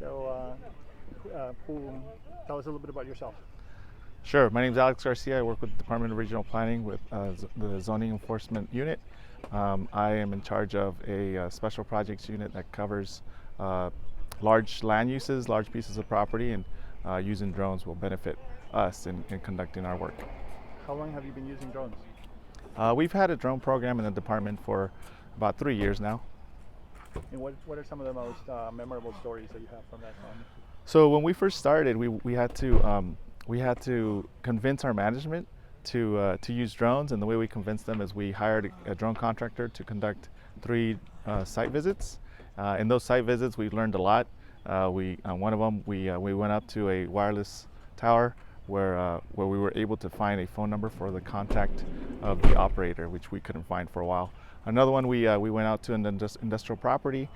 So, tell us a little bit about yourself. Sure. My name is Alex Garcia. I work with the Department of Regional Planning with the Zoning Enforcement Unit. I am in charge of a special projects unit that covers large land uses, large pieces of property, and using drones will benefit us in conducting our work. How long have you been using drones? We've had a drone program in the department for about 3 years now. And what are some of the most memorable stories that you have from that time? So when we first started, we had to convince our management to use drones, and the way we convinced them is we hired a drone contractor to conduct 3 site visits. In those site visits, we learned a lot. On one of them, we went up to a wireless tower where we were able to find a phone number for the contact of the operator, which we couldn't find for a while. Another one, we went out to an industrial property.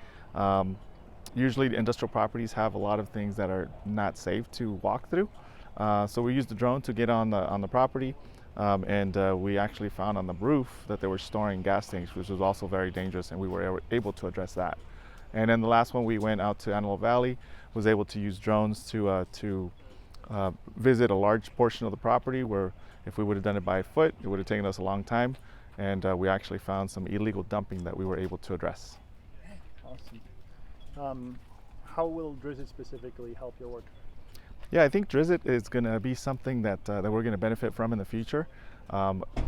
Usually the industrial properties have a lot of things that are not safe to walk through. So we used the drone to get on the property, and we actually found on the roof that they were storing gas tanks, which was also very dangerous, and we were able to address that. And then the last one, we went out to Antelope Valley, was able to use drones to visit a large portion of the property where if we would have done it by foot, it would have taken us a long time. And we actually found some illegal dumping that we were able to address. Awesome. How will Drisit specifically help your work? Yeah, I think Drisit is going to be something that we're going to benefit from in the future.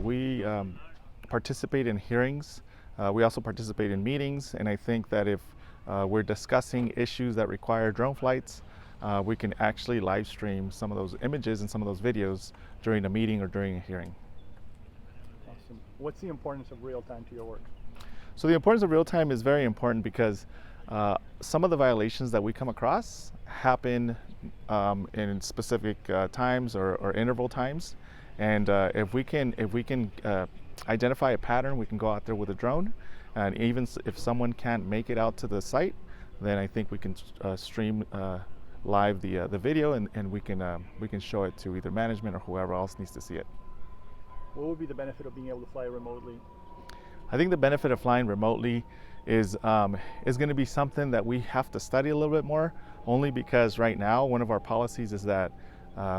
We participate in hearings. We also participate in meetings, and I think that if we're discussing issues that require drone flights, we can actually live stream some of those images and some of those videos during a meeting or during a hearing. Awesome. What's the importance of real time to your work? So the importance of real time is very important because some of the violations that we come across happen in specific times or interval times, and if we can identify a pattern, we can go out there with a drone, and even if someone can't make it out to the site, then I think we can stream live the video, and we can show it to either management or whoever else needs to see it. What would be the benefit of being able to fly remotely? I think the benefit of flying remotely is going to be something that we have to study a little bit more, only because right now one of our policies is that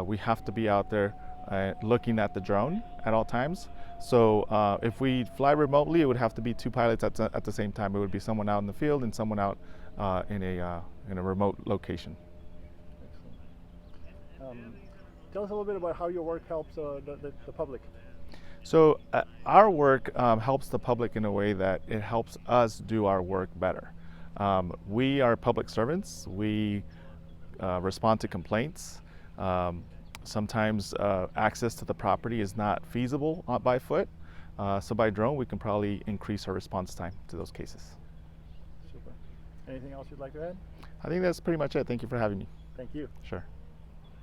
we have to be out there looking at the drone at all times. So if we fly remotely, it would have to be 2 pilots at the same time. It would be someone out in the field and someone out in a remote location. Excellent. Tell us a little bit about how your work helps the public. So our work helps the public in a way that it helps us do our work better. We are public servants. We respond to complaints. Sometimes access to the property is not feasible by foot. So by drone, we can probably increase our response time to those cases. Super. Anything else you'd like to add? I think that's pretty much it. Thank you for having me. Thank you. Sure.